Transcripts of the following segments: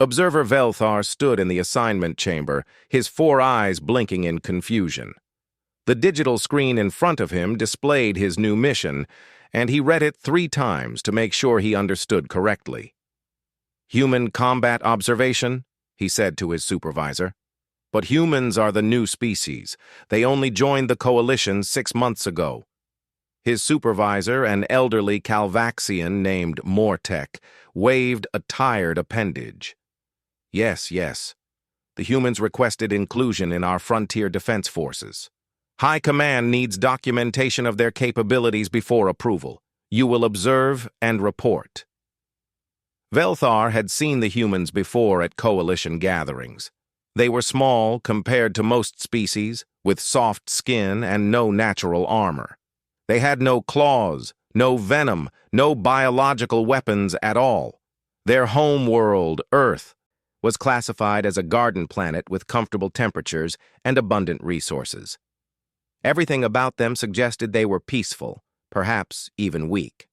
Observer Velthar stood in the assignment chamber, his 4 eyes blinking in confusion. The digital screen in front of him displayed his new mission, and he read it 3 times to make sure he understood correctly. "Human combat observation," he said to his supervisor. "But humans are the new species. They only joined the coalition 6 months ago." His supervisor, an elderly Calvaxian named Mortek, waved a tired appendage. Yes. The humans requested inclusion in our frontier defense forces. High Command needs documentation of their capabilities before approval. You will observe and report." Velthar had seen the humans before at coalition gatherings. They were small compared to most species, with soft skin and no natural armor. They had no claws, no venom, no biological weapons at all. Their home world, Earth, was classified as a garden planet with comfortable temperatures and abundant resources. Everything about them suggested they were peaceful, perhaps even weak.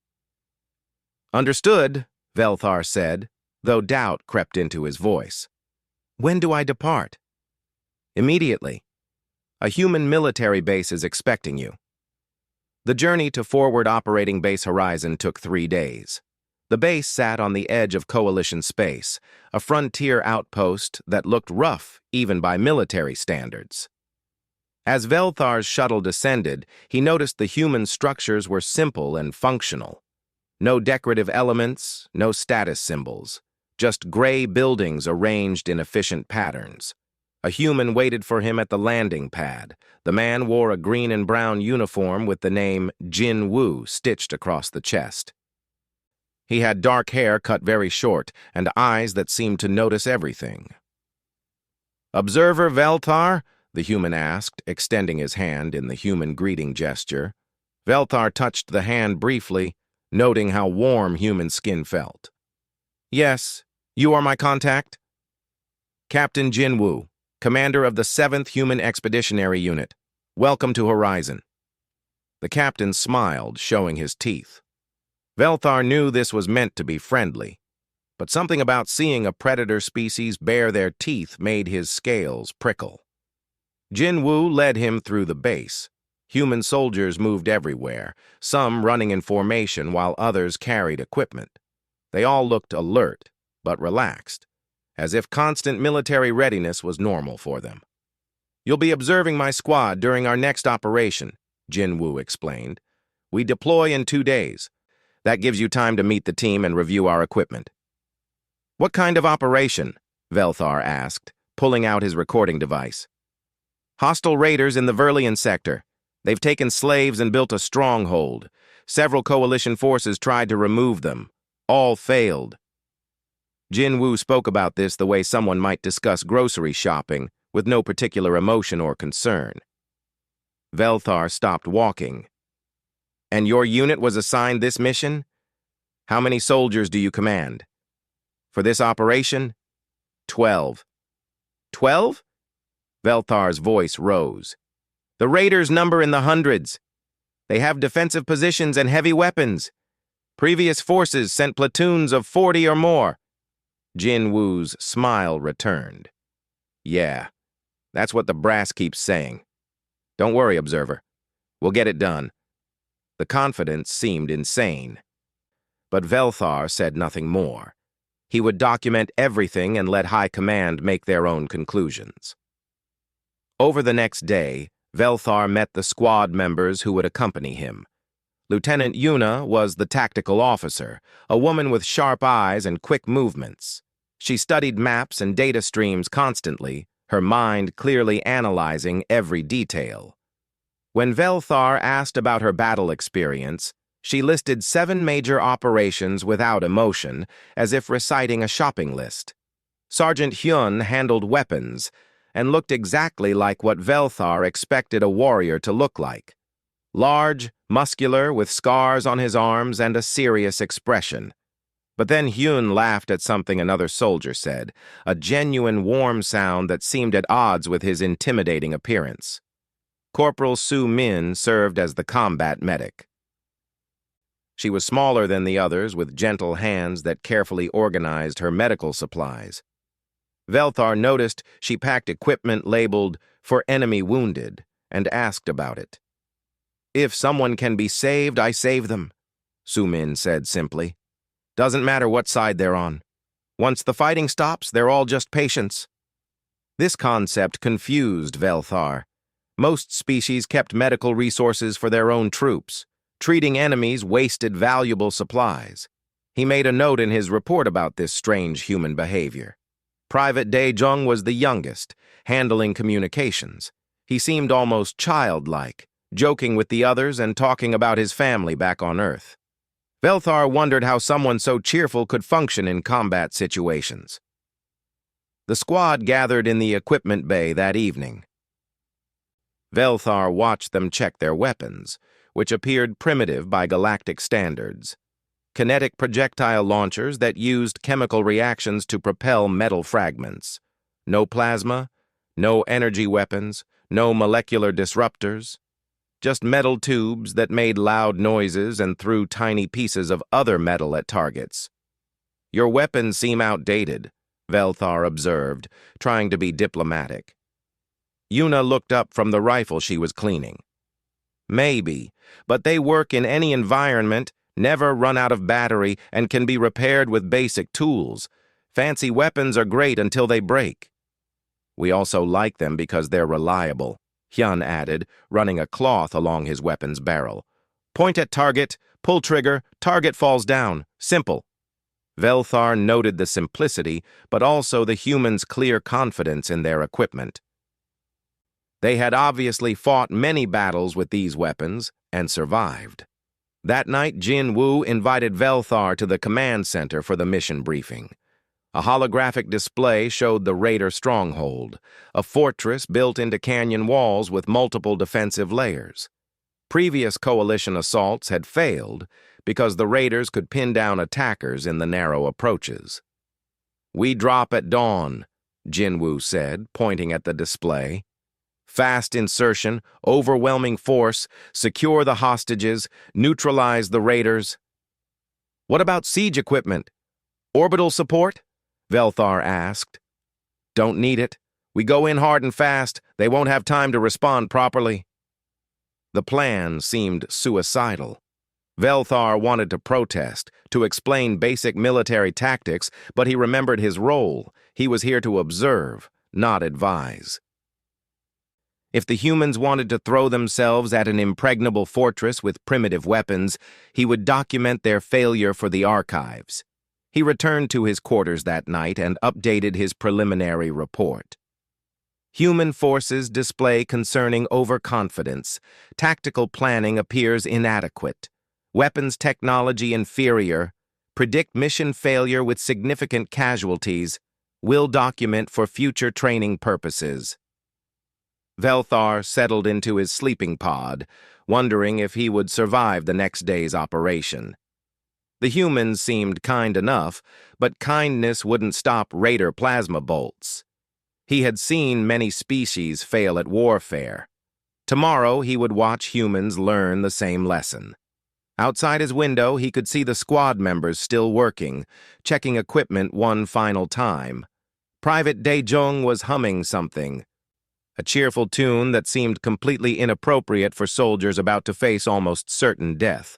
"Understood," Velthar said, though doubt crept into his voice. "When do I depart?" "Immediately. A human military base is expecting you." The journey to Forward Operating Base Horizon took 3 days. The base sat on the edge of Coalition space, a frontier outpost that looked rough even by military standards. As Velthar's shuttle descended, he noticed the human structures were simple and functional. No decorative elements, no status symbols, just gray buildings arranged in efficient patterns. A human waited for him at the landing pad. The man wore a green and brown uniform with the name Jin Woo stitched across the chest. He had dark hair cut very short and eyes that seemed to notice everything. "Observer Velthar?" the human asked, extending his hand in the human greeting gesture. Velthar touched the hand briefly, noting how warm human skin felt. "Yes, you are my contact?" "Captain Jin Woo, commander of the 7th Human Expeditionary Unit. Welcome to Horizon." The captain smiled, showing his teeth. Velthar knew this was meant to be friendly, but something about seeing a predator species bare their teeth made his scales prickle. Jin Woo led him through the base. Human soldiers moved everywhere, some running in formation while others carried equipment. They all looked alert, but relaxed, as if constant military readiness was normal for them. "You'll be observing my squad during our next operation," Jin Woo explained. "We deploy in 2 days. That gives you time to meet the team and review our equipment." "What kind of operation?" Velthar asked, pulling out his recording device. "Hostile raiders in the Verlian sector. They've taken slaves and built a stronghold. Several coalition forces tried to remove them. All failed." Jin Woo spoke about this the way someone might discuss grocery shopping, with no particular emotion or concern. Velthar stopped walking. "And your unit was assigned this mission? How many soldiers do you command?" "For this operation?" 12. 12? Velthar's voice rose. "The raiders number in the hundreds. They have defensive positions and heavy weapons. Previous forces sent platoons of 40 or more." Jin Woo's smile returned. "Yeah, that's what the brass keeps saying. Don't worry, Observer. We'll get it done." The confidence seemed insane. But Velthar said nothing more. He would document everything and let High Command make their own conclusions. Over the next day, Velthar met the squad members who would accompany him. Lieutenant Yuna was the tactical officer, a woman with sharp eyes and quick movements. She studied maps and data streams constantly, her mind clearly analyzing every detail. When Velthar asked about her battle experience, she listed 7 major operations without emotion, as if reciting a shopping list. Sergeant Hyun handled weapons and looked exactly like what Velthar expected a warrior to look like. Large, muscular, with scars on his arms and a serious expression. But then Hyun laughed at something another soldier said, a genuine warm sound that seemed at odds with his intimidating appearance. Corporal Su Min served as the combat medic. She was smaller than the others, with gentle hands that carefully organized her medical supplies. Velthar noticed she packed equipment labeled "For Enemy Wounded" and asked about it. "If someone can be saved, I save them," Su-min said simply. "Doesn't matter what side they're on. Once the fighting stops, they're all just patients." This concept confused Velthar. Most species kept medical resources for their own troops. Treating enemies wasted valuable supplies. He made a note in his report about this strange human behavior. Private Dae-jung was the youngest, handling communications. He seemed almost childlike, joking with the others and talking about his family back on Earth. Velthar wondered how someone so cheerful could function in combat situations. The squad gathered in the equipment bay that evening. Velthar watched them check their weapons, which appeared primitive by galactic standards. Kinetic projectile launchers that used chemical reactions to propel metal fragments. No plasma, no energy weapons, no molecular disruptors. Just metal tubes that made loud noises and threw tiny pieces of other metal at targets. "Your weapons seem outdated," Velthar observed, trying to be diplomatic. Yuna looked up from the rifle she was cleaning. "Maybe, but they work in any environment, never run out of battery, and can be repaired with basic tools. Fancy weapons are great until they break." "We also like them because they're reliable," Hyun added, running a cloth along his weapon's barrel. "Point at target, pull trigger, target falls down. Simple." Velthar noted the simplicity, but also the humans' clear confidence in their equipment. They had obviously fought many battles with these weapons and survived. That night, Jin Woo invited Velthar to the command center for the mission briefing. A holographic display showed the Raider stronghold, a fortress built into canyon walls with multiple defensive layers. Previous coalition assaults had failed because the Raiders could pin down attackers in the narrow approaches. "We drop at dawn," Jin Woo said, pointing at the display. "Fast insertion, overwhelming force, secure the hostages, neutralize the Raiders." "What about siege equipment? Orbital support?" Velthar asked. "Don't need it. We go in hard and fast. They won't have time to respond properly." The plan seemed suicidal. Velthar wanted to protest, to explain basic military tactics, but he remembered his role. He was here to observe, not advise. If the humans wanted to throw themselves at an impregnable fortress with primitive weapons, he would document their failure for the archives. He returned to his quarters that night and updated his preliminary report. Human forces display concerning overconfidence. Tactical planning appears inadequate. Weapons technology inferior. Predict mission failure with significant casualties. Will document for future training purposes. Velthar settled into his sleeping pod, wondering if he would survive the next day's operation. The humans seemed kind enough, but kindness wouldn't stop Raider plasma bolts. He had seen many species fail at warfare. Tomorrow he would watch humans learn the same lesson. Outside his window, he could see the squad members still working, checking equipment one final time. Private Dae-jung was humming something. A cheerful tune that seemed completely inappropriate for soldiers about to face almost certain death.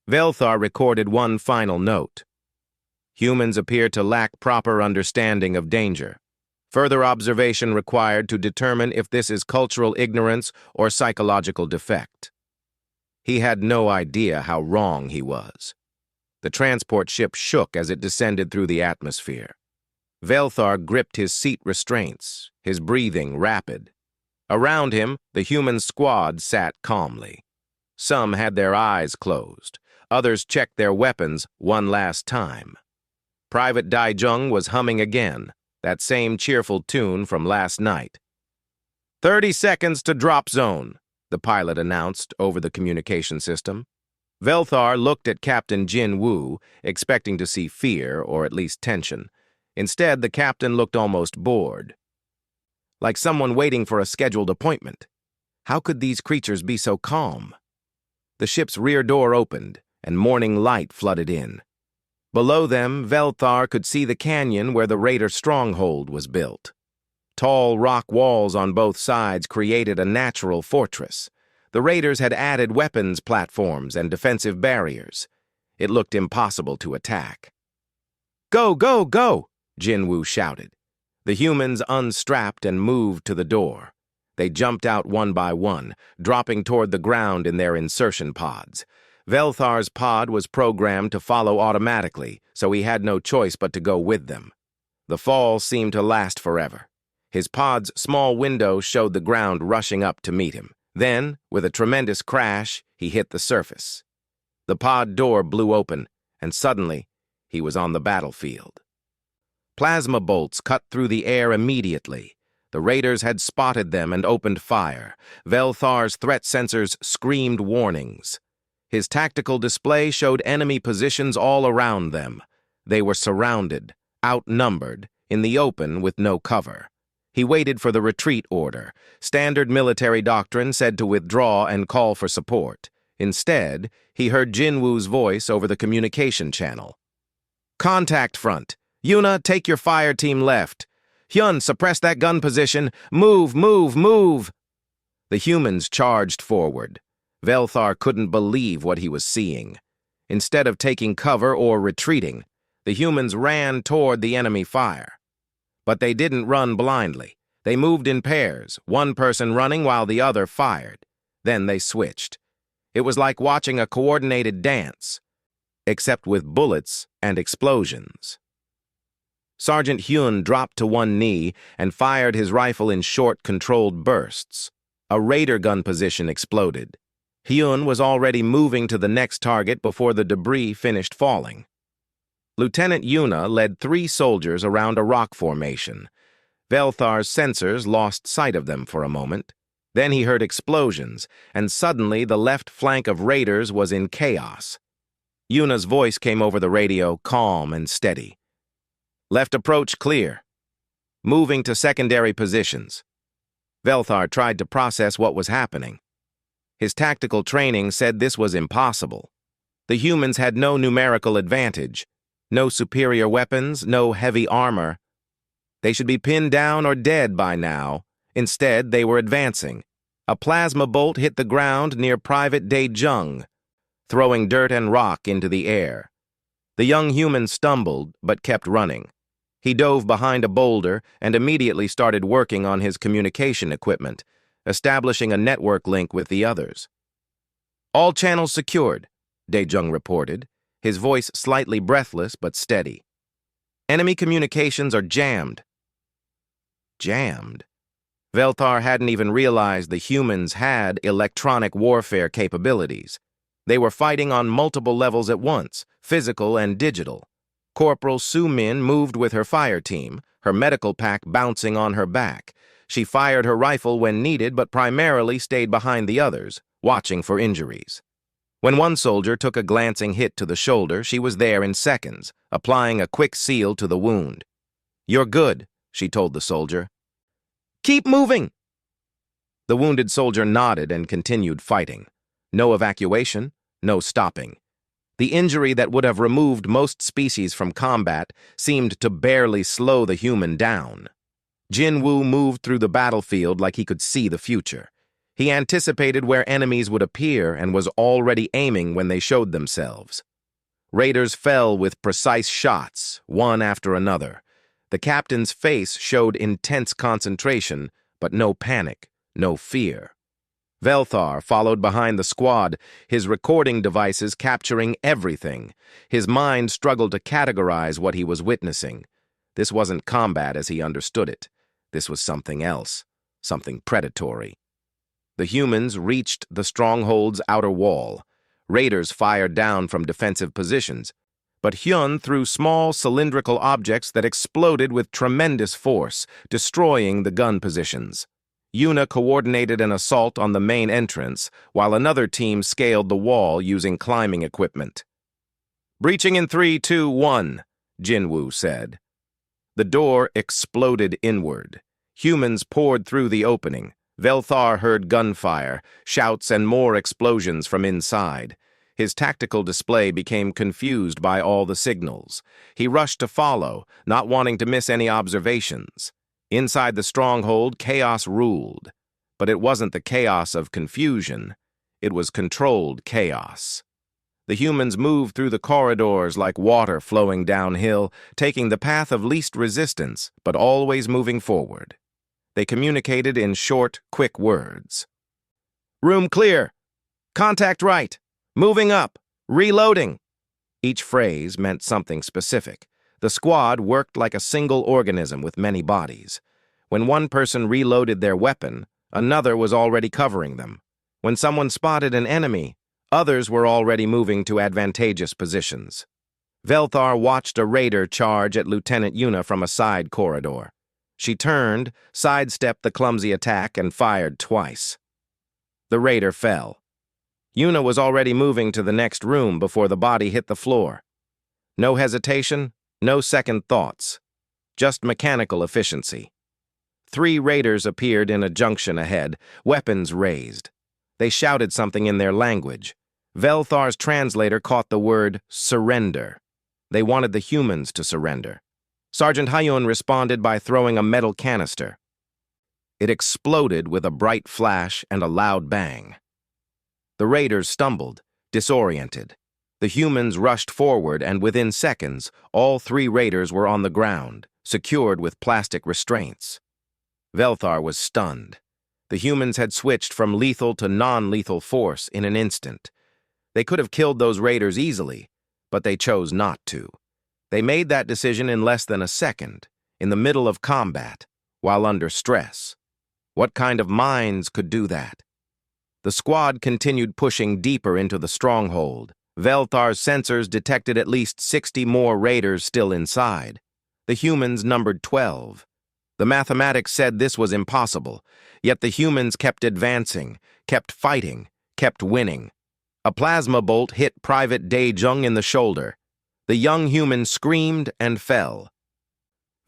Velthar recorded one final note. Humans appear to lack proper understanding of danger. Further observation required to determine if this is cultural ignorance or psychological defect. He had no idea how wrong he was. The transport ship shook as it descended through the atmosphere. Velthar gripped his seat restraints, his breathing rapid. Around him, the human squad sat calmly. Some had their eyes closed. Others checked their weapons one last time. Private Dae-jung was humming again, that same cheerful tune from last night. 30 seconds to drop zone, the pilot announced over the communication system. Velthar looked at Captain Jin Woo, expecting to see fear or at least tension. Instead, the captain looked almost bored. Like someone waiting for a scheduled appointment. How could these creatures be so calm? The ship's rear door opened, and morning light flooded in. Below them, Velthar could see the canyon where the raider stronghold was built. Tall rock walls on both sides created a natural fortress. The raiders had added weapons platforms and defensive barriers. It looked impossible to attack. "Go, go, go!" Jinwoo shouted. The humans unstrapped and moved to the door. They jumped out one by one, dropping toward the ground in their insertion pods. Velthar's pod was programmed to follow automatically, so he had no choice but to go with them. The fall seemed to last forever. His pod's small window showed the ground rushing up to meet him. Then, with a tremendous crash, he hit the surface. The pod door blew open, and suddenly, he was on the battlefield. Plasma bolts cut through the air immediately. The raiders had spotted them and opened fire. Velthar's threat sensors screamed warnings. His tactical display showed enemy positions all around them. They were surrounded, outnumbered, in the open with no cover. He waited for the retreat order. Standard military doctrine said to withdraw and call for support. Instead, he heard Jinwoo's voice over the communication channel. "Contact front. Yuna, take your fire team left. Hyun, suppress that gun position. Move, move, move!" The humans charged forward. Velthar couldn't believe what he was seeing. Instead of taking cover or retreating, the humans ran toward the enemy fire. But they didn't run blindly. They moved in pairs, one person running while the other fired. Then they switched. It was like watching a coordinated dance, except with bullets and explosions. Sergeant Hyun dropped to one knee and fired his rifle in short, controlled bursts. A raider gun position exploded. Hyun was already moving to the next target before the debris finished falling. Lieutenant Yuna led 3 soldiers around a rock formation. Velthar's sensors lost sight of them for a moment. Then he heard explosions, and suddenly the left flank of raiders was in chaos. Yuna's voice came over the radio, calm and steady. "Left approach clear. Moving to secondary positions." Velthar tried to process what was happening. His tactical training said this was impossible. The humans had no numerical advantage. No superior weapons, no heavy armor. They should be pinned down or dead by now. Instead, they were advancing. A plasma bolt hit the ground near Private Daejung, throwing dirt and rock into the air. The young human stumbled, but kept running. He dove behind a boulder and immediately started working on his communication equipment, establishing a network link with the others. "All channels secured," Daejung reported, his voice slightly breathless but steady. "Enemy communications are jammed." Jammed? Velthar hadn't even realized the humans had electronic warfare capabilities. They were fighting on multiple levels at once, physical and digital. Corporal Su Min moved with her fire team, her medical pack bouncing on her back. She fired her rifle when needed, but primarily stayed behind the others, watching for injuries. When one soldier took a glancing hit to the shoulder, she was there in seconds, applying a quick seal to the wound. "You're good," she told the soldier. "Keep moving!" The wounded soldier nodded and continued fighting. No evacuation, no stopping. The injury that would have removed most species from combat seemed to barely slow the human down. Jinwoo moved through the battlefield like he could see the future. He anticipated where enemies would appear and was already aiming when they showed themselves. Raiders fell with precise shots, one after another. The captain's face showed intense concentration, but no panic, no fear. Velthar followed behind the squad, his recording devices capturing everything. His mind struggled to categorize what he was witnessing. This wasn't combat as he understood it. This was something else, something predatory. The humans reached the stronghold's outer wall. Raiders fired down from defensive positions, but Hyun threw small cylindrical objects that exploded with tremendous force, destroying the gun positions. Yuna coordinated an assault on the main entrance, while another team scaled the wall using climbing equipment. "Breaching in 3, 2, 1, Jinwoo said. The door exploded inward. Humans poured through the opening. Velthar heard gunfire, shouts, and more explosions from inside. His tactical display became confused by all the signals. He rushed to follow, not wanting to miss any observations. Inside the stronghold, chaos ruled. But it wasn't the chaos of confusion. It was controlled chaos. The humans moved through the corridors like water flowing downhill, taking the path of least resistance, but always moving forward. They communicated in short, quick words. "Room clear. Contact right. Moving up. Reloading." Each phrase meant something specific. The squad worked like a single organism with many bodies. When one person reloaded their weapon, another was already covering them. When someone spotted an enemy, others were already moving to advantageous positions. Velthar watched a raider charge at Lieutenant Yuna from a side corridor. She turned, sidestepped the clumsy attack, and fired twice. The raider fell. Yuna was already moving to the next room before the body hit the floor. No hesitation, no second thoughts. Just mechanical efficiency. 3 raiders appeared in a junction ahead, weapons raised. They shouted something in their language. Velthar's translator caught the word surrender. They wanted the humans to surrender. Sergeant Hayun responded by throwing a metal canister. It exploded with a bright flash and a loud bang. The raiders stumbled, disoriented. The humans rushed forward, and within seconds, all 3 raiders were on the ground, secured with plastic restraints. Velthar was stunned. The humans had switched from lethal to non-lethal force in an instant. They could have killed those raiders easily, but they chose not to. They made that decision in less than a second, in the middle of combat, while under stress. What kind of minds could do that? The squad continued pushing deeper into the stronghold. Velthar's sensors detected at least 60 more raiders still inside. The humans numbered 12. The mathematics said this was impossible, yet the humans kept advancing, kept fighting, kept winning. A plasma bolt hit Private Dae-jung in the shoulder. The young human screamed and fell.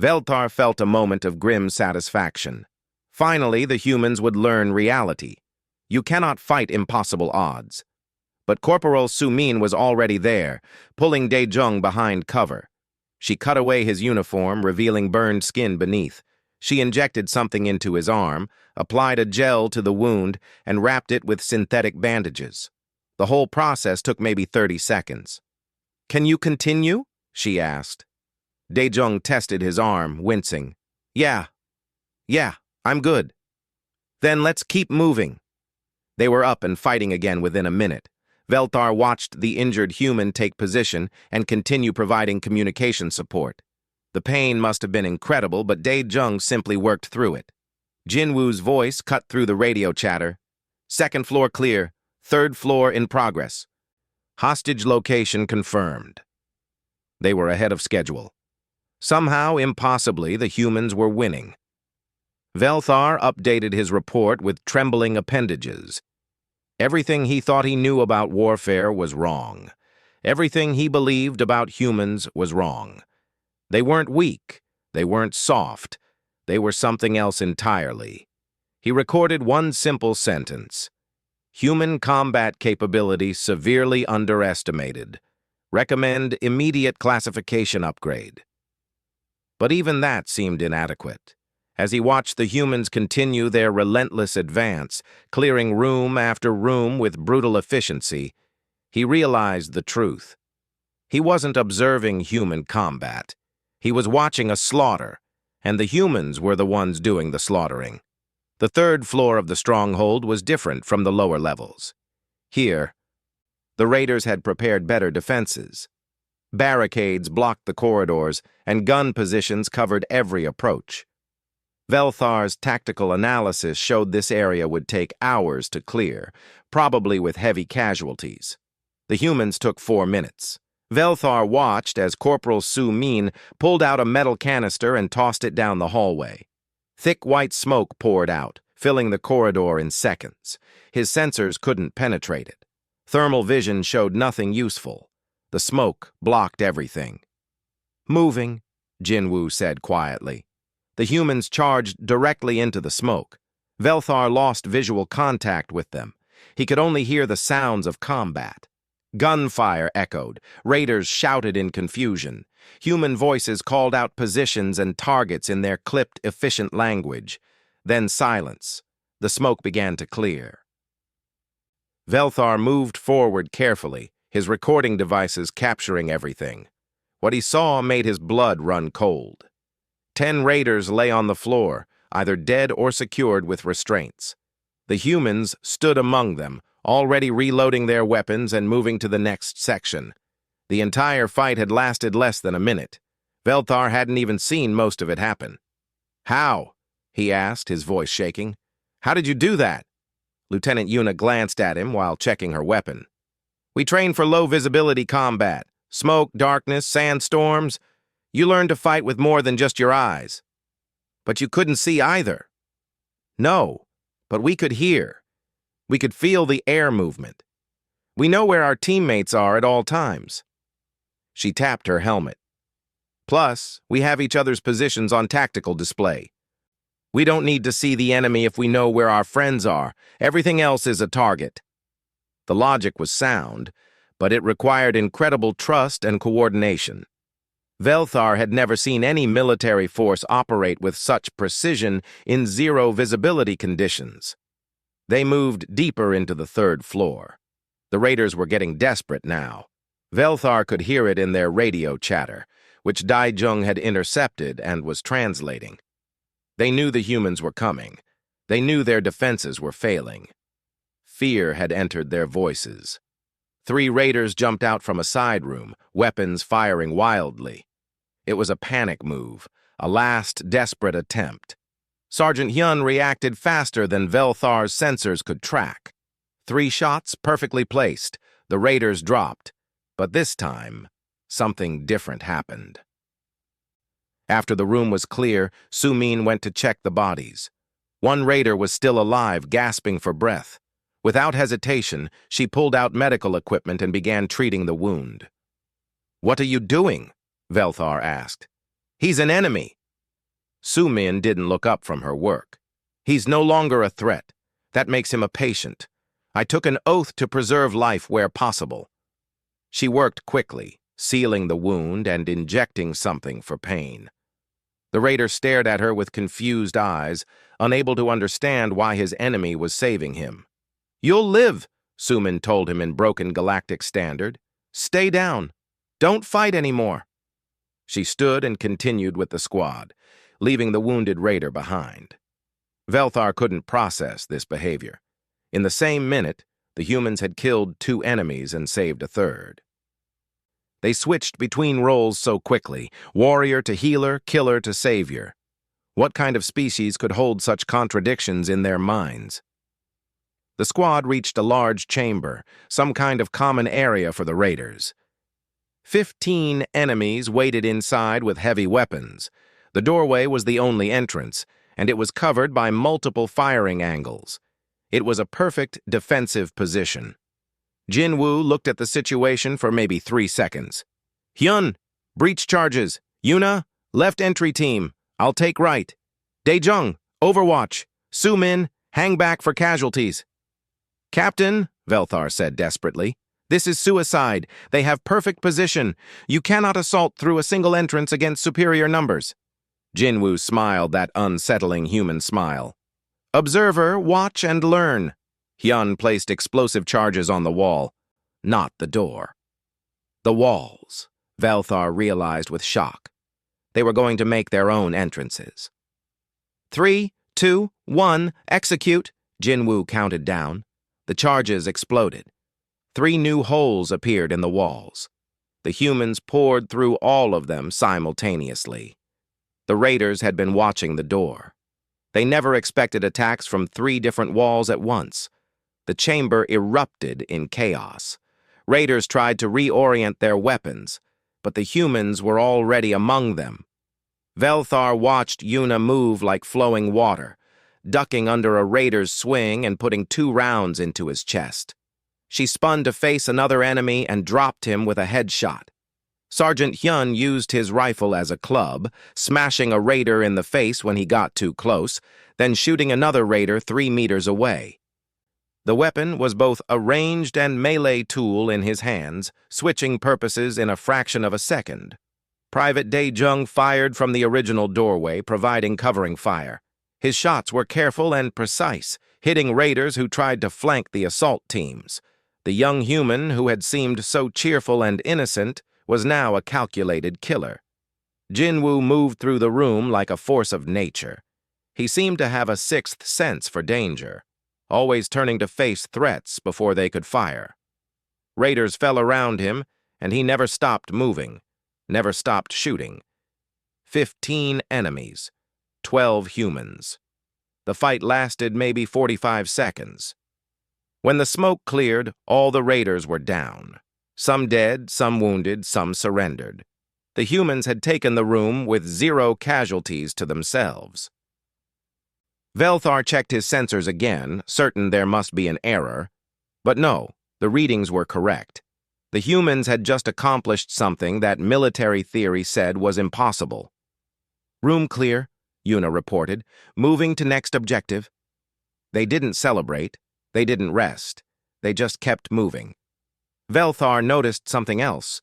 Velthar felt a moment of grim satisfaction. Finally, the humans would learn reality. You cannot fight impossible odds. But Corporal Su-min was already there, pulling Dae-jung behind cover. She cut away his uniform, revealing burned skin beneath. She injected something into his arm, applied a gel to the wound, and wrapped it with synthetic bandages. The whole process took maybe 30 seconds. "Can you continue?" she asked. Dae-jung tested his arm, wincing. Yeah, I'm good." "Then let's keep moving." They were up and fighting again within a minute. Velthar watched the injured human take position and continue providing communication support. The pain must have been incredible, but Dae-jung simply worked through it. Jinwoo's voice cut through the radio chatter. "Second floor clear. Third floor in progress. Hostage location confirmed." They were ahead of schedule. Somehow, impossibly, the humans were winning. Velthar updated his report with trembling appendages. Everything he thought he knew about warfare was wrong. Everything he believed about humans was wrong. They weren't weak. They weren't soft. They were something else entirely. He recorded one simple sentence. Human combat capability severely underestimated. Recommend immediate classification upgrade. But even that seemed inadequate. As he watched the humans continue their relentless advance, clearing room after room with brutal efficiency, he realized the truth. He wasn't observing human combat. He was watching a slaughter, and the humans were the ones doing the slaughtering. The third floor of the stronghold was different from the lower levels. Here, the raiders had prepared better defenses. Barricades blocked the corridors, and gun positions covered every approach. Velthar's tactical analysis showed this area would take hours to clear, probably with heavy casualties. The humans took 4 minutes. Velthar watched as Corporal Su-min pulled out a metal canister and tossed it down the hallway. Thick white smoke poured out, filling the corridor in seconds. His sensors couldn't penetrate it. Thermal vision showed nothing useful. The smoke blocked everything. "Moving," Jinwoo said quietly. The humans charged directly into the smoke. Velthar lost visual contact with them. He could only hear the sounds of combat. Gunfire echoed. Raiders shouted in confusion. Human voices called out positions and targets in their clipped, efficient language. Then silence. The smoke began to clear. Velthar moved forward carefully, his recording devices capturing everything. What he saw made his blood run cold. 10 raiders lay on the floor, either dead or secured with restraints. The humans stood among them, already reloading their weapons and moving to the next section. The entire fight had lasted less than a minute. Velthar hadn't even seen most of it happen. "How?" he asked, his voice shaking. "How did you do that?" Lieutenant Yuna glanced at him while checking her weapon. "We train for low-visibility combat. Smoke, darkness, sandstorms. You learn to fight with more than just your eyes." "But you couldn't see either." "No, but we could hear. We could feel the air movement. We know where our teammates are at all times." She tapped her helmet. "Plus, we have each other's positions on tactical display. We don't need to see the enemy if we know where our friends are. Everything else is a target." The logic was sound, but it required incredible trust and coordination. Velthar had never seen any military force operate with such precision in zero-visibility conditions. They moved deeper into the 3rd floor. The raiders were getting desperate now. Velthar could hear it in their radio chatter, which Daijung had intercepted and was translating. They knew the humans were coming. They knew their defenses were failing. Fear had entered their voices. 3 raiders jumped out from a side room, weapons firing wildly. It was a panic move, a last desperate attempt. Sergeant Hyun reacted faster than Velthar's sensors could track. 3 shots perfectly placed. The raiders dropped. But this time, something different happened. After the room was clear, Sumin went to check the bodies. One raider was still alive, gasping for breath. Without hesitation, she pulled out medical equipment and began treating the wound. "What are you doing?" Velthar asked. "He's an enemy." Sumin didn't look up from her work. "He's no longer a threat. That makes him a patient. I took an oath to preserve life where possible." She worked quickly, sealing the wound and injecting something for pain. The raider stared at her with confused eyes, unable to understand why his enemy was saving him. "You'll live," Sumin told him in broken Galactic Standard. "Stay down. Don't fight anymore." She stood and continued with the squad, leaving the wounded raider behind. Velthar couldn't process this behavior. In the same minute, the humans had killed 2 enemies and saved a 3rd. They switched between roles so quickly, warrior to healer, killer to savior. What kind of species could hold such contradictions in their minds? The squad reached a large chamber, some kind of common area for the raiders. 15 enemies waited inside with heavy weapons. The doorway was the only entrance, and it was covered by multiple firing angles. It was a perfect defensive position. Jinwoo looked at the situation for maybe 3 seconds. "Hyun, breach charges. Yuna, left entry team. I'll take right. Daejung, overwatch. Sumin, hang back for casualties." "Captain," Velthar said desperately, "this is suicide. They have perfect position. You cannot assault through a single entrance against superior numbers." Jinwoo smiled that unsettling human smile. "Observer, watch and learn." Hyun placed explosive charges on the wall, not the door. The walls, Velthar realized with shock. They were going to make their own entrances. 3, 2, 1, execute, Jinwoo counted down. The charges exploded. 3 new holes appeared in the walls. The humans poured through all of them simultaneously. The raiders had been watching the door. They never expected attacks from 3 different walls at once. The chamber erupted in chaos. Raiders tried to reorient their weapons, but the humans were already among them. Velthar watched Yuna move like flowing water, ducking under a raider's swing and putting 2 rounds into his chest. She spun to face another enemy and dropped him with a headshot. Sergeant Hyun used his rifle as a club, smashing a raider in the face when he got too close, then shooting another raider 3 meters away. The weapon was both a ranged and melee tool in his hands, switching purposes in a fraction of a second. Private Dae-jung fired from the original doorway, providing covering fire. His shots were careful and precise, hitting raiders who tried to flank the assault teams. The young human, who had seemed so cheerful and innocent, was now a calculated killer. Jin-woo moved through the room like a force of nature. He seemed to have a sixth sense for danger, always turning to face threats before they could fire. Raiders fell around him, and he never stopped moving, never stopped shooting. 15 enemies, 12 humans. The fight lasted maybe 45 seconds. When the smoke cleared, all the raiders were down. Some dead, some wounded, some surrendered. The humans had taken the room with 0 casualties to themselves. Velthar checked his sensors again, certain there must be an error. But no, the readings were correct. The humans had just accomplished something that military theory said was impossible. "Room clear," Yuna reported, moving to next objective. They didn't celebrate. They didn't rest. They just kept moving. Velthar noticed something else.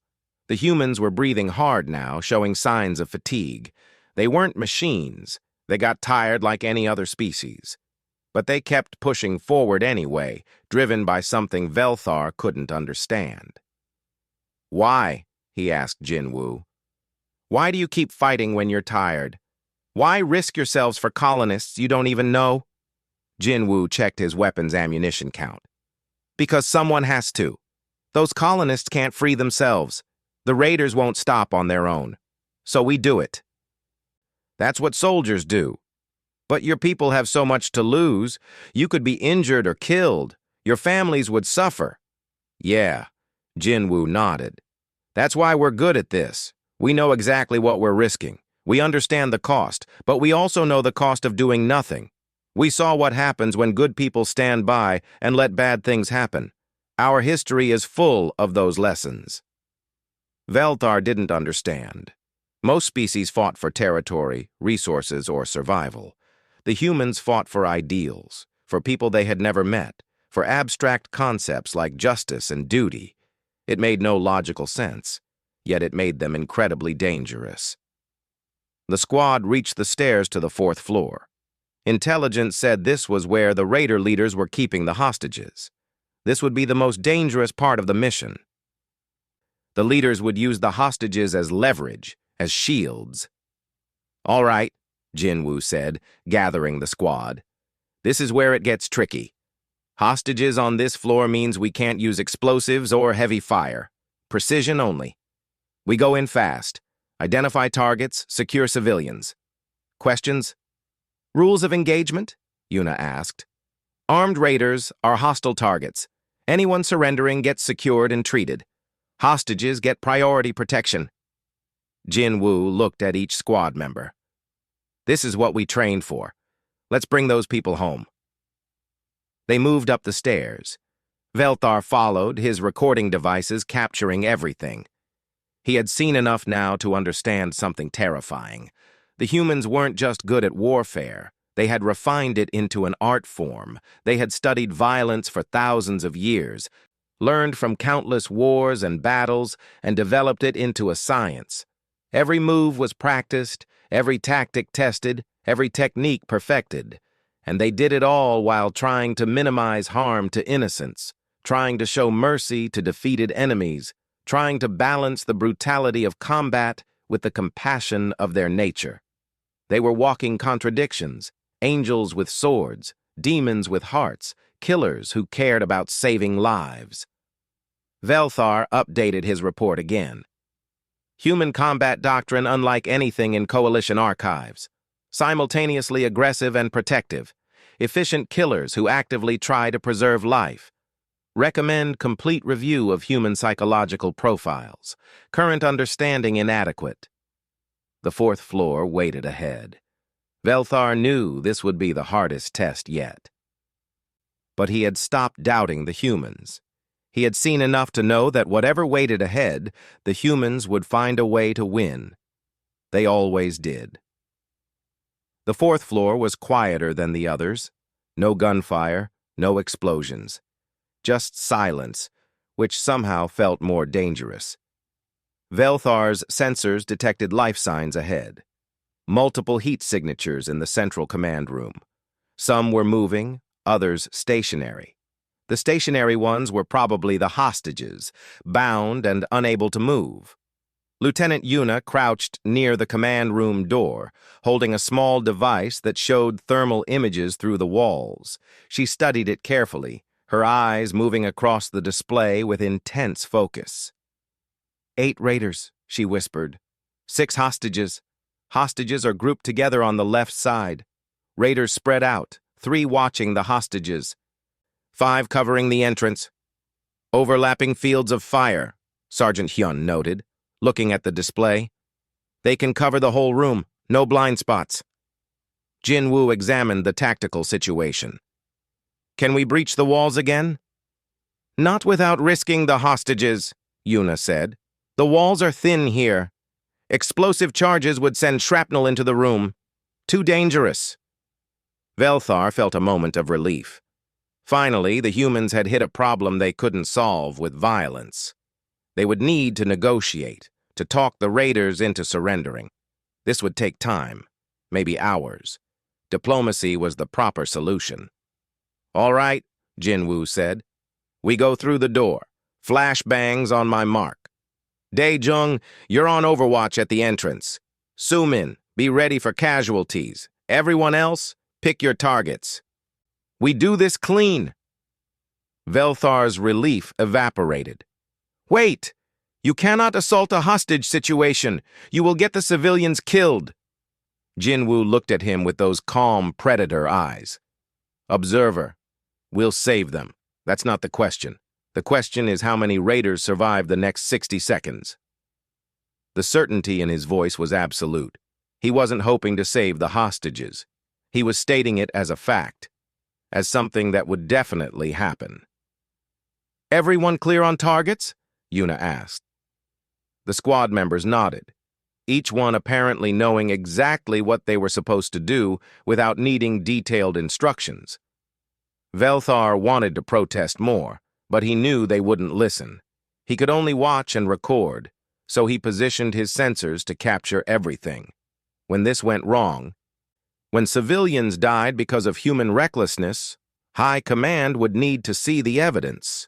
The humans were breathing hard now, showing signs of fatigue. They weren't machines. They got tired like any other species. But they kept pushing forward anyway, driven by something Velthar couldn't understand. "Why?" he asked Jin-woo. "Why do you keep fighting when you're tired? Why risk yourselves for colonists you don't even know?" Jin-woo checked his weapon's ammunition count. "Because someone has to. Those colonists can't free themselves. The raiders won't stop on their own. So we do it. That's what soldiers do. But your people have so much to lose. You could be injured or killed. Your families would suffer." "Yeah," Jin-woo nodded. "That's why we're good at this. We know exactly what we're risking. We understand the cost, but we also know the cost of doing nothing. We saw what happens when good people stand by and let bad things happen. Our history is full of those lessons." Velthar didn't understand. Most species fought for territory, resources, or survival. The humans fought for ideals, for people they had never met, for abstract concepts like justice and duty. It made no logical sense, yet it made them incredibly dangerous. The squad reached the stairs to the 4th floor. Intelligence said this was where the raider leaders were keeping the hostages. This would be the most dangerous part of the mission. The leaders would use the hostages as leverage, as shields. "All right," Jin-woo said, gathering the squad. "This is where it gets tricky. Hostages on this floor means we can't use explosives or heavy fire. Precision only. We go in fast. Identify targets, secure civilians. Questions?" "Rules of engagement?" Yuna asked. "Armed raiders are hostile targets. Anyone surrendering gets secured and treated. Hostages get priority protection." Jin-woo looked at each squad member. "This is what we trained for. Let's bring those people home." They moved up the stairs. Velthar followed, his recording devices capturing everything. He had seen enough now to understand something terrifying. The humans weren't just good at warfare. They had refined it into an art form. They had studied violence for thousands of years, learned from countless wars and battles, and developed it into a science. Every move was practiced, every tactic tested, every technique perfected. And they did it all while trying to minimize harm to innocents, trying to show mercy to defeated enemies, trying to balance the brutality of combat with the compassion of their nature. They were walking contradictions, angels with swords, demons with hearts, killers who cared about saving lives. Velthar updated his report again. Human combat doctrine unlike anything in Coalition archives. Simultaneously aggressive and protective. Efficient killers who actively try to preserve life. Recommend complete review of human psychological profiles. Current understanding inadequate. The 4th floor waited ahead. Velthar knew this would be the hardest test yet. But he had stopped doubting the humans. He had seen enough to know that whatever waited ahead, the humans would find a way to win. They always did. The 4th floor was quieter than the others. No gunfire, No explosions. Just silence, which somehow felt more dangerous. Velthar's sensors detected life signs ahead. Multiple heat signatures in the central command room. Some were moving, others stationary. The stationary ones were probably the hostages, bound and unable to move. Lieutenant Yuna crouched near the command room door, holding a small device that showed thermal images through the walls. She studied it carefully, her eyes moving across the display with intense focus. 8 raiders, she whispered. 6 hostages. Hostages are grouped together on the left side. Raiders spread out, 3 watching the hostages. 5 covering the entrance. Overlapping fields of fire, Sergeant Hyun noted, looking at the display. They can cover the whole room, no blind spots. Jin Woo examined the tactical situation. Can we breach the walls again? Not without risking the hostages, Yuna said. The walls are thin here. Explosive charges would send shrapnel into the room. Too dangerous. Velthar felt a moment of relief. Finally, the humans had hit a problem they couldn't solve with violence. They would need to negotiate, to talk the raiders into surrendering. This would take time, maybe hours. Diplomacy was the proper solution. All right, Jin Woo said. We go through the door. Flashbangs on my mark. Dae-jung, you're on overwatch at the entrance. Soo-min, be ready for casualties. Everyone else, pick your targets. We do this clean. Velthar's relief evaporated. Wait! You cannot assault a hostage situation. You will get the civilians killed. Jin Woo looked at him with those calm predator eyes. Observer, we'll save them. That's not the question. The question is how many raiders survive the next 60 seconds. The certainty in his voice was absolute. He wasn't hoping to save the hostages. He was stating it as a fact, as something that would definitely happen. Everyone clear on targets? Yuna asked. The squad members nodded, each one apparently knowing exactly what they were supposed to do without needing detailed instructions. Velthar wanted to protest more, but he knew they wouldn't listen. He could only watch and record, so he positioned his sensors to capture everything. When this went wrong, when civilians died because of human recklessness, High Command would need to see the evidence.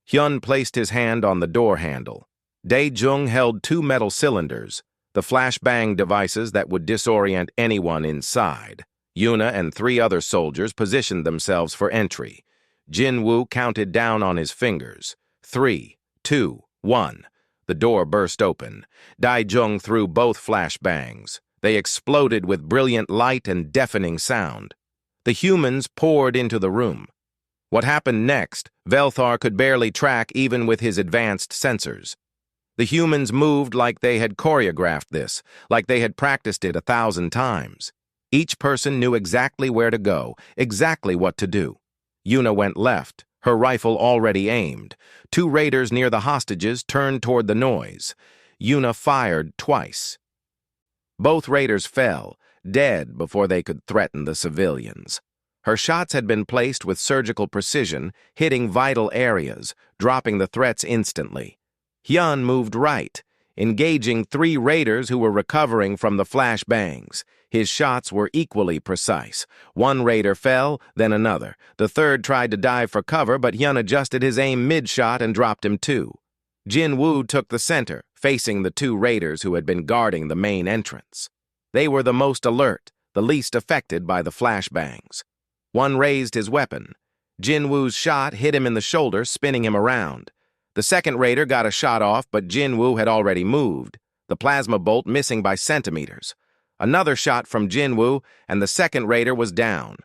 Hyun placed his hand on the door handle. Dae-jung held 2 metal cylinders, the flashbang devices that would disorient anyone inside. Yuna and 3 other soldiers positioned themselves for entry. Jin Woo counted down on his fingers. 3, 2, 1. The door burst open. Dae-jung threw both flashbangs. They exploded with brilliant light and deafening sound. The humans poured into the room. What happened next, Velthar could barely track even with his advanced sensors. The humans moved like they had choreographed this, like they had practiced it 1,000 times. Each person knew exactly where to go, exactly what to do. Yuna went left, her rifle already aimed. 2 raiders near the hostages turned toward the noise. Yuna fired twice. Both raiders fell, dead before they could threaten the civilians. Her shots had been placed with surgical precision, hitting vital areas, dropping the threats instantly. Hyun moved right, engaging 3 raiders who were recovering from the flashbangs. His shots were equally precise. 1 raider fell, then another. The 3rd tried to dive for cover, but Hyun adjusted his aim mid-shot and dropped him too. Jin Woo took the center, facing the 2 raiders who had been guarding the main entrance. They were the most alert, the least affected by the flashbangs. One raised his weapon. Jin Woo's shot hit him in the shoulder, spinning him around. The 2nd raider got a shot off, but Jin Woo had already moved, the plasma bolt missing by centimeters. Another shot from Jin Woo, and the 2nd raider was down.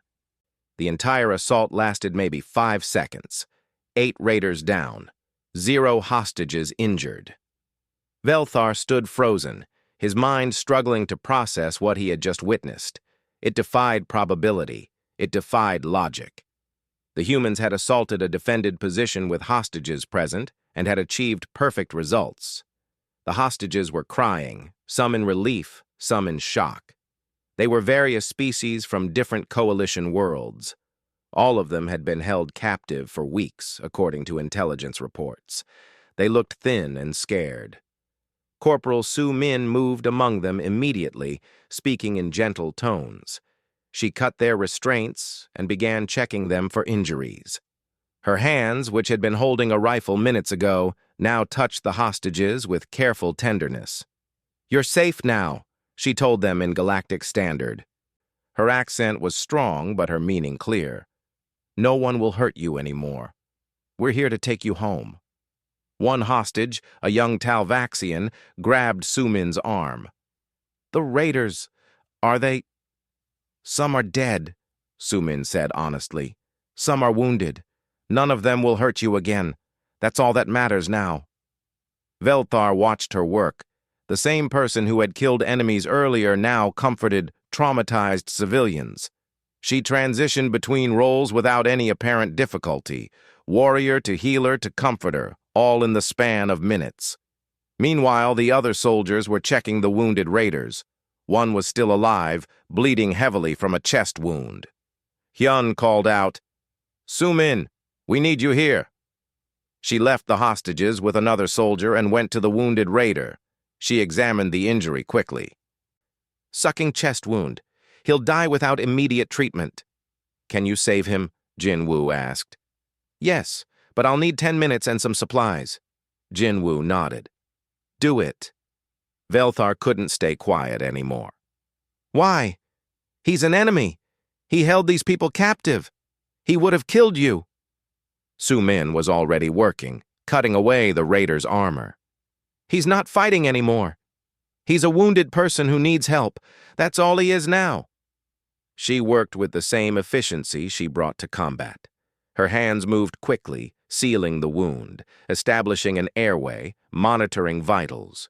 The entire assault lasted maybe 5 seconds. 8 raiders down. 0 hostages injured. Velthar stood frozen, his mind struggling to process what he had just witnessed. It defied probability. It defied logic. The humans had assaulted a defended position with hostages present and had achieved perfect results. The hostages were crying, some in relief, some in shock. They were various species from different coalition worlds. All of them had been held captive for weeks, according to intelligence reports. They looked thin and scared. Corporal Su Min moved among them immediately, speaking in gentle tones. She cut their restraints and began checking them for injuries. Her hands, which had been holding a rifle minutes ago, now touched the hostages with careful tenderness. "You're safe now," she told them in Galactic Standard. Her accent was strong, but her meaning clear. "No one will hurt you anymore. We're here to take you home." One hostage, a young Talvaxian, grabbed Sumin's arm. "The raiders, are they—" "Some are dead," Sumin said honestly. "Some are wounded. None of them will hurt you again. That's all that matters now." Velthar watched her work. The same person who had killed enemies earlier now comforted traumatized civilians. She transitioned between roles without any apparent difficulty, warrior to healer to comforter, all in the span of minutes. Meanwhile, the other soldiers were checking the wounded raiders. One was still alive, bleeding heavily from a chest wound. Hyun called out, "Sumin, we need you here." She left the hostages with another soldier and went to the wounded raider. She examined the injury quickly. "Sucking chest wound. He'll die without immediate treatment." "Can you save him?" Jin Woo asked. "Yes, but I'll need 10 minutes and some supplies." Jin Woo nodded. "Do it." Velthar couldn't stay quiet anymore. "Why? He's an enemy. He held these people captive. He would have killed you." Su Min was already working, cutting away the raider's armor. "He's not fighting anymore. He's a wounded person who needs help. That's all he is now." She worked with the same efficiency she brought to combat. Her hands moved quickly, sealing the wound, establishing an airway, monitoring vitals.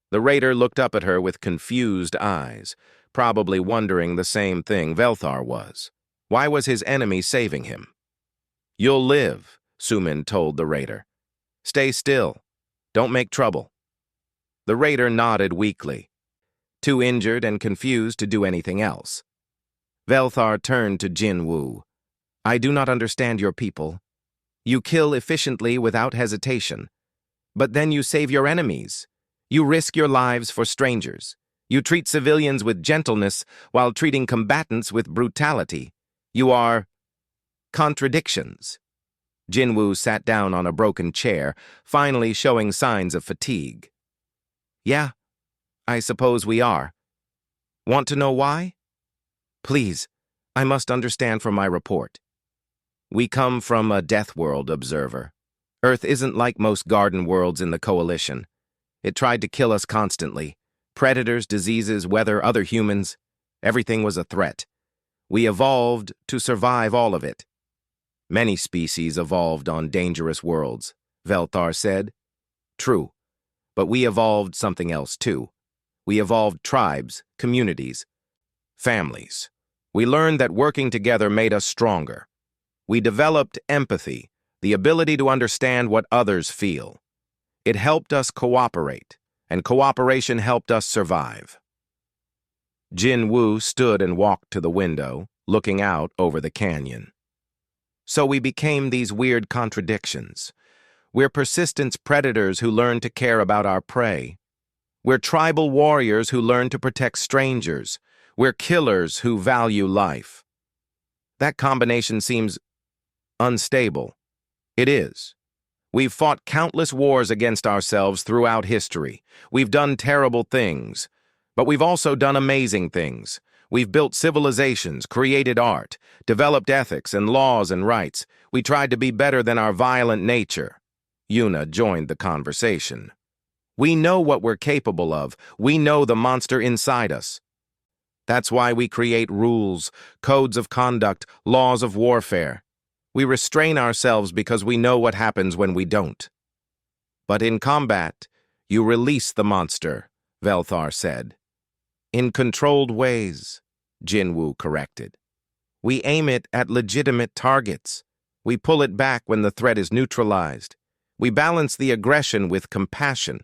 The raider looked up at her with confused eyes, probably wondering the same thing Velthar was. Why was his enemy saving him? "You'll live," Sumin told the raider. "Stay still. Don't make trouble." The raider nodded weakly, too injured and confused to do anything else. Velthar turned to Jin Woo. "I do not understand your people. You kill efficiently without hesitation. But then you save your enemies. You risk your lives for strangers. You treat civilians with gentleness while treating combatants with brutality. You are contradictions." Jin Woo sat down on a broken chair, finally showing signs of fatigue. "Yeah, I suppose we are. Want to know why? Please, I must understand from my report. We come from a death world, observer. Earth isn't like most garden worlds in the Coalition. It tried to kill us constantly. Predators, diseases, weather, other humans. Everything was a threat. We evolved to survive all of it." "Many species evolved on dangerous worlds," Velthar said. "True, but we evolved something else too. We evolved tribes, communities, families. We learned that working together made us stronger. We developed empathy, the ability to understand what others feel. It helped us cooperate, and cooperation helped us survive." Jin Woo stood and walked to the window, looking out over the canyon. "So we became these weird contradictions. We're persistent predators who learn to care about our prey. We're tribal warriors who learn to protect strangers. We're killers who value life. That combination seems unstable. It is. We've fought countless wars against ourselves throughout history. We've done terrible things, but we've also done amazing things. We've built civilizations, created art, developed ethics and laws and rights. We tried to be better than our violent nature." Yuna joined the conversation. "We know what we're capable of. We know the monster inside us. That's why we create rules, codes of conduct, laws of warfare. We restrain ourselves because we know what happens when we don't." "But in combat, you release the monster," Velthar said. "In controlled ways," Jin Woo corrected. "We aim it at legitimate targets. We pull it back when the threat is neutralized. We balance the aggression with compassion.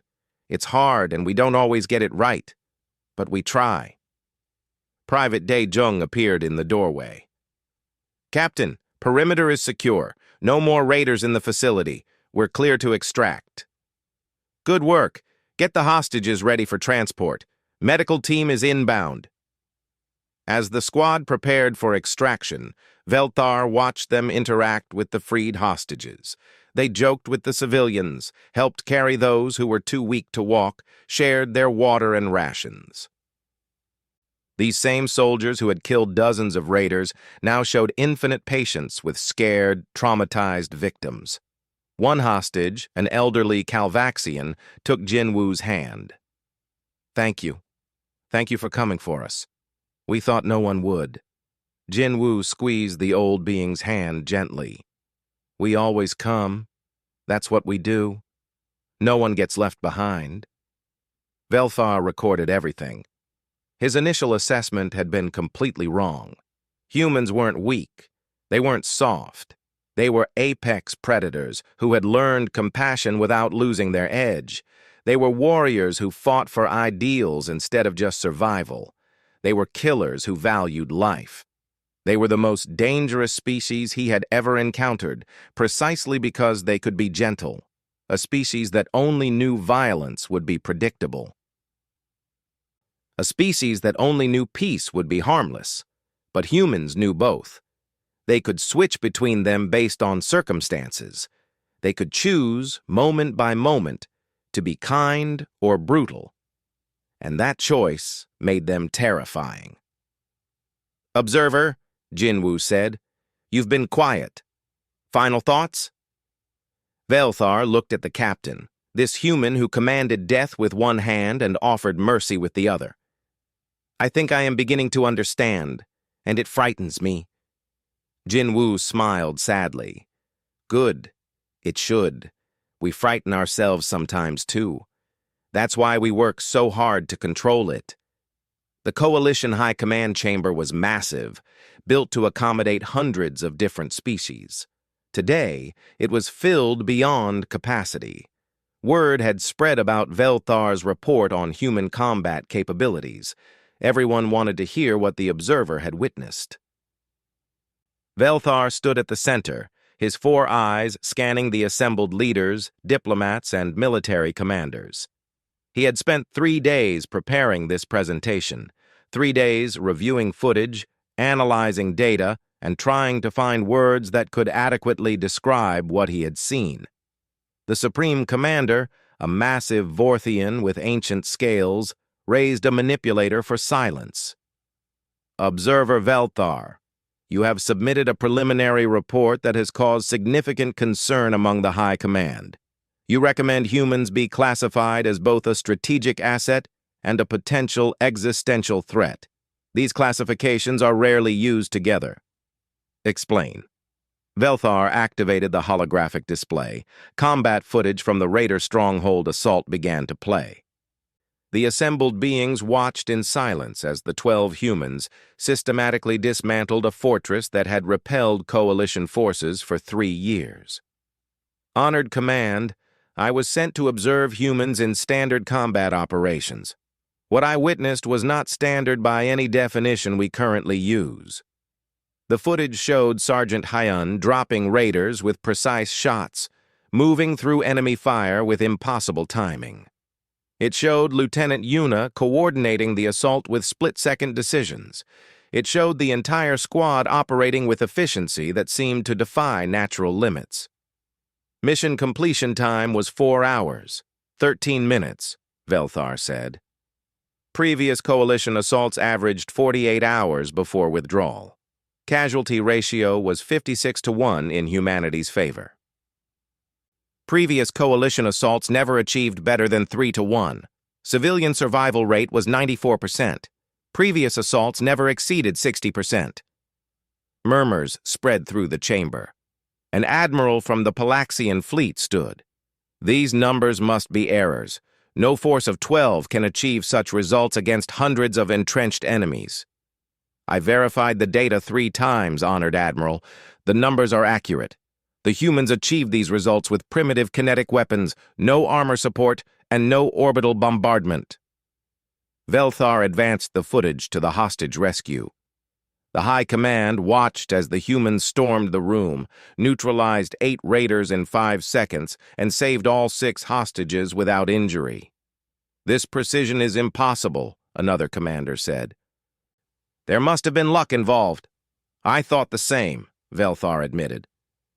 It's hard and we don't always get it right, but we try." Private Dae Jung appeared in the doorway. "Captain, Perimeter is secure. No more raiders in the facility. We're clear to extract. Good work. Get the hostages ready for transport. Medical team is inbound. As the squad prepared for extraction, Velthar watched them interact with the freed hostages. They joked with the civilians, helped carry those who were too weak to walk, shared their water and rations. These same soldiers who had killed dozens of raiders now showed infinite patience with scared, traumatized victims. One hostage, an elderly Calvaxian, took Jinwoo's hand. "Thank you. Thank you for coming for us. We thought no one would." Jinwoo squeezed the old being's hand gently. "We always come. That's what we do. No one gets left behind." Velthar recorded everything. His initial assessment had been completely wrong. Humans weren't weak. They weren't soft. They were apex predators who had learned compassion without losing their edge. They were warriors who fought for ideals instead of just survival. They were killers who valued life. They were the most dangerous species he had ever encountered, precisely because they could be gentle, a species that only knew violence would be predictable. A species that only knew peace would be harmless, but humans knew both. They could switch between them based on circumstances. They could choose, moment by moment, to be kind or brutal. And that choice made them terrifying. "Observer," Jinwoo said, "you've been quiet. Final thoughts?" Velthar looked at the captain, this human who commanded death with one hand and offered mercy with the other. "I think I am beginning to understand, and it frightens me." Jinwoo smiled sadly. "Good. It should. We frighten ourselves sometimes, too. That's why we work so hard to control it." The Coalition High Command Chamber was massive, built to accommodate hundreds of different species. Today, it was filled beyond capacity. Word had spread about Velthar's report on human combat capabilities. Everyone wanted to hear what the observer had witnessed. Velthar stood at the center, his 4 eyes scanning the assembled leaders, diplomats, and military commanders. He had spent 3 days preparing this presentation, 3 days reviewing footage, analyzing data, and trying to find words that could adequately describe what he had seen. The Supreme Commander, a massive Vorthian with ancient scales, raised a manipulator for silence. "Observer Velthar, you have submitted a preliminary report that has caused significant concern among the High Command. You recommend humans be classified as both a strategic asset and a potential existential threat. These classifications are rarely used together. Explain." Velthar activated the holographic display. Combat footage from the Raider stronghold assault began to play. The assembled beings watched in silence as the 12 humans systematically dismantled a fortress that had repelled Coalition forces for 3 years. "Honored Command, I was sent to observe humans in standard combat operations. What I witnessed was not standard by any definition we currently use." The footage showed Sergeant Hyun dropping raiders with precise shots, moving through enemy fire with impossible timing. It showed Lieutenant Yuna coordinating the assault with split-second decisions. It showed the entire squad operating with efficiency that seemed to defy natural limits. Mission completion time was 4 hours, 13 minutes, Velthar said. Previous Coalition assaults averaged 48 hours before withdrawal. Casualty ratio was 56-1 in humanity's favor. Previous Coalition assaults never achieved better than 3-1. Civilian survival rate was 94%. Previous assaults never exceeded 60%. Murmurs spread through the chamber. An admiral from the Palaxian fleet stood. "These numbers must be errors. No force of 12 can achieve such results against hundreds of entrenched enemies." "I verified the data 3 times, Honored Admiral. The numbers are accurate. The humans achieved these results with primitive kinetic weapons, no armor support, and no orbital bombardment." Velthar advanced the footage to the hostage rescue. The High Command watched as the humans stormed the room, neutralized 8 raiders in 5 seconds, and saved all 6 hostages without injury. "This precision is impossible," another commander said. "There must have been luck involved." "I thought the same," Velthar admitted.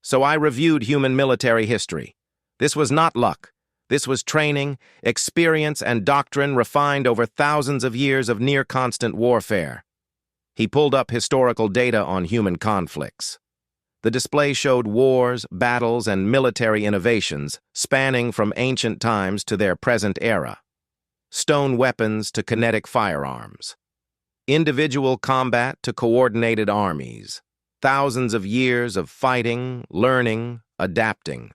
"So I reviewed human military history. This was not luck. This was training, experience, and doctrine refined over thousands of years of near-constant warfare." He pulled up historical data on human conflicts. The display showed wars, battles, and military innovations spanning from ancient times to their present era. Stone weapons to kinetic firearms. Individual combat to coordinated armies. Thousands of years of fighting, learning, adapting.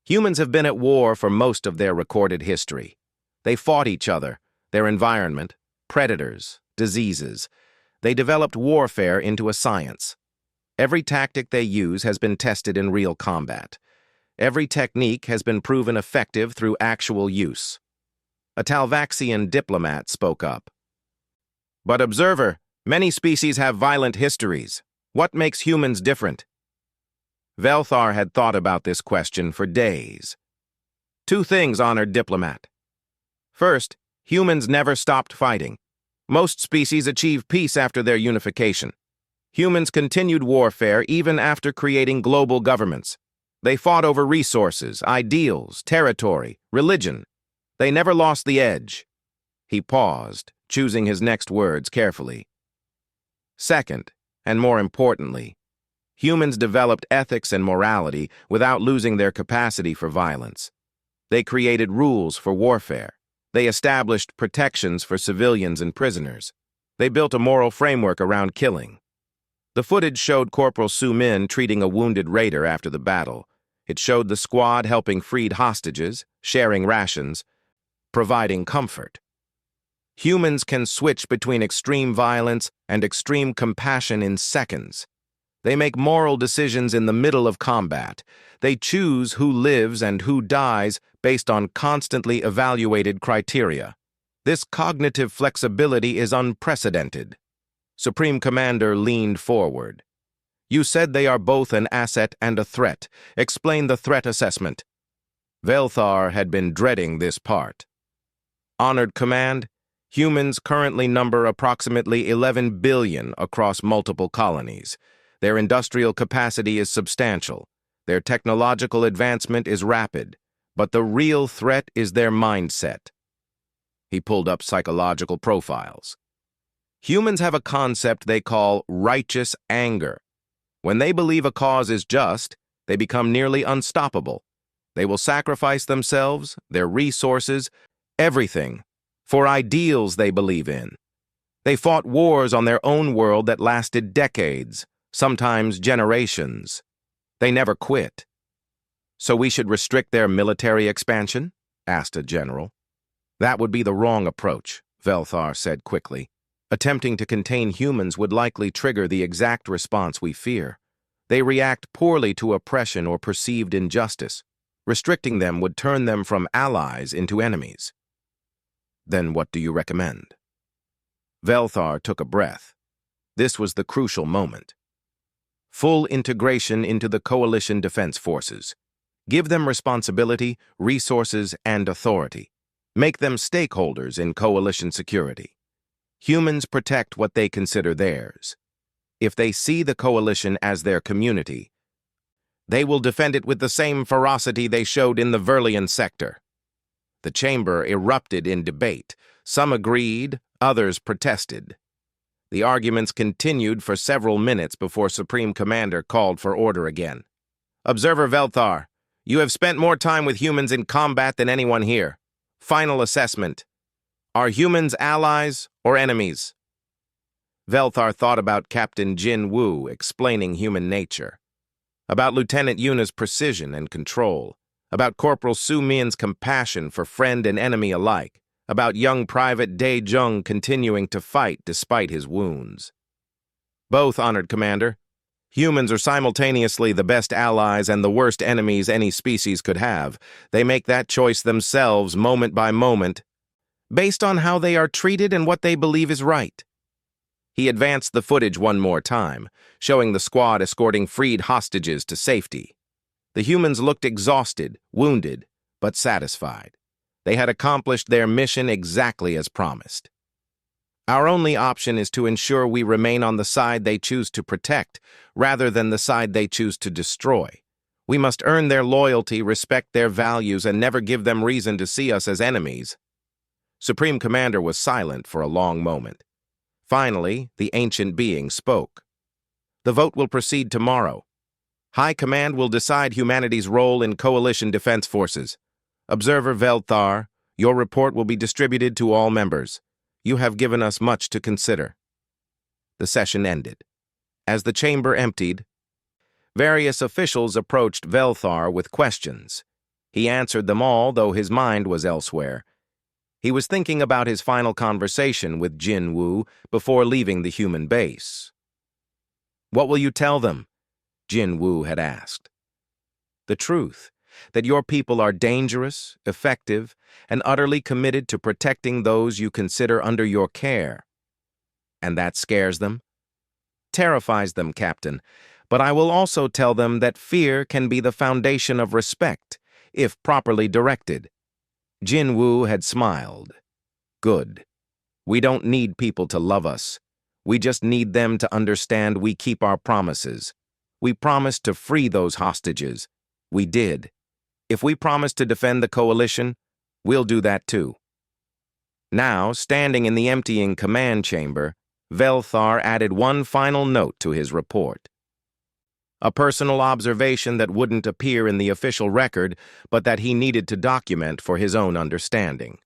Humans have been at war for most of their recorded history. They fought each other, their environment, predators, diseases. They developed warfare into a science. Every tactic they use has been tested in real combat. Every technique has been proven effective through actual use. A Talvaxian diplomat spoke up. "But observer, many species have violent histories. What makes humans different?" Velthar had thought about this question for days. "Two things, honored diplomat. First, humans never stopped fighting. Most species achieve peace after their unification. Humans continued warfare even after creating global governments. They fought over resources, ideals, territory, religion. They never lost the edge." He paused, choosing his next words carefully. "Second, and more importantly, humans developed ethics and morality without losing their capacity for violence. They created rules for warfare. They established protections for civilians and prisoners. They built a moral framework around killing." The footage showed Corporal Su Min treating a wounded raider after the battle. It showed the squad helping freed hostages, sharing rations, providing comfort. Humans can switch between extreme violence and extreme compassion in seconds. They make moral decisions in the middle of combat. They choose who lives and who dies based on constantly evaluated criteria. This cognitive flexibility is unprecedented. Supreme Commander leaned forward. "You said they are both an asset and a threat. Explain the threat assessment." Velthar had been dreading this part. "Honored Command, humans currently number approximately 11 billion across multiple colonies. Their industrial capacity is substantial. Their technological advancement is rapid. But the real threat is their mindset." He pulled up psychological profiles. "Humans have a concept they call righteous anger. When they believe a cause is just, they become nearly unstoppable. They will sacrifice themselves, their resources, everything, for ideals they believe in. They fought wars on their own world that lasted decades, sometimes generations. They never quit." "So we should restrict their military expansion?" asked a general. "That would be the wrong approach," Velthar said quickly. "Attempting to contain humans would likely trigger the exact response we fear. They react poorly to oppression or perceived injustice. Restricting them would turn them from allies into enemies." "Then what do you recommend?" Velthar took a breath. This was the crucial moment. Full integration into the coalition defense forces. Give them responsibility, resources, and authority. Make them stakeholders in coalition security. Humans protect what they consider theirs. If they see the coalition as their community, they will defend it with the same ferocity they showed in the Verlian sector. The chamber erupted in debate. Some agreed, others protested. The arguments continued for several minutes before Supreme Commander called for order again. "Observer Velthar, you have spent more time with humans in combat than anyone here. Final assessment. Are humans allies or enemies?" Velthar thought about Captain Jin Wu explaining human nature, about Lieutenant Yuna's precision and control, about Corporal Su Min's compassion for friend and enemy alike, about young Private Dae Jung continuing to fight despite his wounds. "Both, honored Commander. Humans are simultaneously the best allies and the worst enemies any species could have. They make that choice themselves moment by moment, based on how they are treated and what they believe is right. He advanced the footage one more time, showing the squad escorting freed hostages to safety. The humans looked exhausted, wounded, but satisfied. They had accomplished their mission exactly as promised. Our only option is to ensure we remain on the side they choose to protect, rather than the side they choose to destroy. We must earn their loyalty, respect their values, and never give them reason to see us as enemies. Supreme Commander was silent for a long moment. Finally, the ancient being spoke. The vote will proceed tomorrow. High Command will decide humanity's role in coalition defense forces. Observer Velthar, your report will be distributed to all members. You have given us much to consider. The session ended. As the chamber emptied, various officials approached Velthar with questions. He answered them all, though his mind was elsewhere. He was thinking about his final conversation with Jin Wu before leaving the human base. "What will you tell them?" Jin Wu had asked. "The truth, that your people are dangerous, effective, and utterly committed to protecting those you consider under your care." "And that scares them?" "Terrifies them, Captain, but I will also tell them that fear can be the foundation of respect, if properly directed." Jin Wu had smiled. "Good. We don't need people to love us. We just need them to understand we keep our promises. We promised to free those hostages. We did. If we promised to defend the coalition, we'll do that too." Now, standing in the emptying command chamber, Velthar added one final note to his report. A personal observation that wouldn't appear in the official record, but that he needed to document for his own understanding.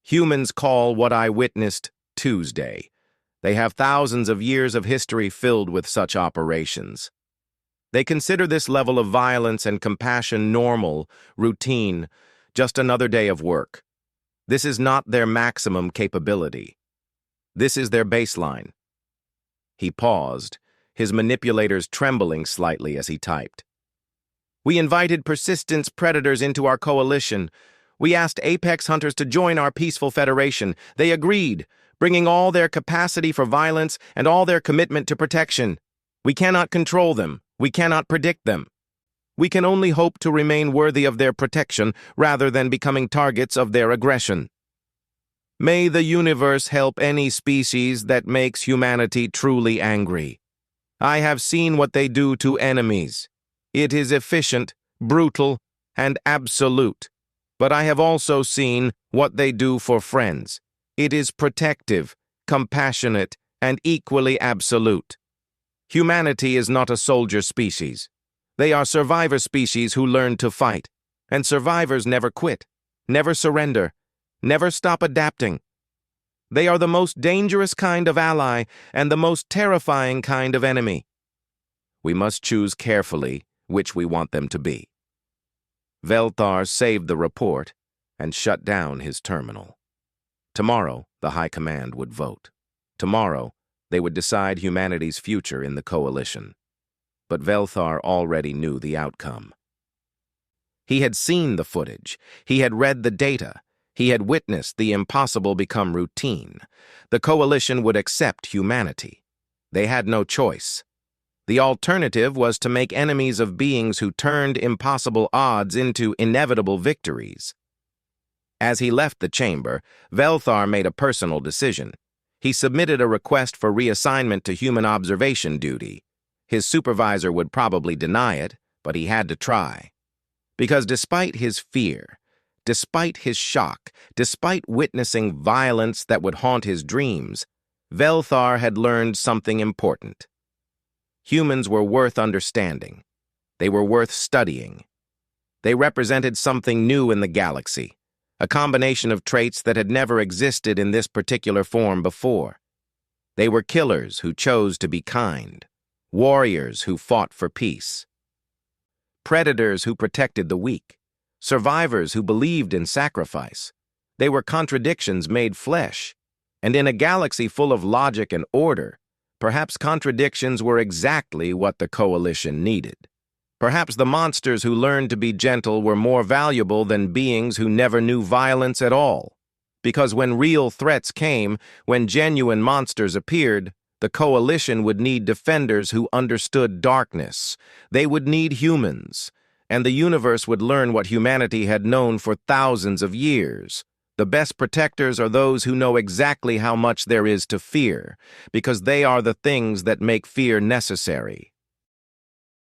Humans call what I witnessed Tuesday. They have thousands of years of history filled with such operations. They consider this level of violence and compassion normal, routine, just another day of work. This is not their maximum capability. This is their baseline. He paused, his manipulators trembling slightly as he typed. "We invited persistence predators into our coalition. We asked apex hunters to join our peaceful federation. They agreed, bringing all their capacity for violence and all their commitment to protection. We cannot control them. We cannot predict them. We can only hope to remain worthy of their protection rather than becoming targets of their aggression. May the universe help any species that makes humanity truly angry. I have seen what they do to enemies. It is efficient, brutal, and absolute. But I have also seen what they do for friends. It is protective, compassionate, and equally absolute. Humanity is not a soldier species. They are survivor species who learn to fight. And survivors never quit, never surrender, never stop adapting. They are the most dangerous kind of ally and the most terrifying kind of enemy. We must choose carefully which we want them to be." Velthar saved the report and shut down his terminal. Tomorrow, the High Command would vote. Tomorrow, they would decide humanity's future in the coalition. But Velthar already knew the outcome. He had seen the footage. He had read the data. He had witnessed the impossible become routine. The coalition would accept humanity. They had no choice. The alternative was to make enemies of beings who turned impossible odds into inevitable victories. As he left the chamber, Velthar made a personal decision. He submitted a request for reassignment to human observation duty. His supervisor would probably deny it, but he had to try. Because despite his fear, despite his shock, despite witnessing violence that would haunt his dreams, Velthar had learned something important. Humans were worth understanding. They were worth studying. They represented something new in the galaxy, a combination of traits that had never existed in this particular form before. They were killers who chose to be kind, warriors who fought for peace, predators who protected the weak, survivors who believed in sacrifice. They were contradictions made flesh, and in a galaxy full of logic and order, perhaps contradictions were exactly what the coalition needed. Perhaps the monsters who learned to be gentle were more valuable than beings who never knew violence at all, because when real threats came, when genuine monsters appeared, the Coalition would need defenders who understood darkness. They would need humans, and the universe would learn what humanity had known for thousands of years. The best protectors are those who know exactly how much there is to fear, because they are the things that make fear necessary.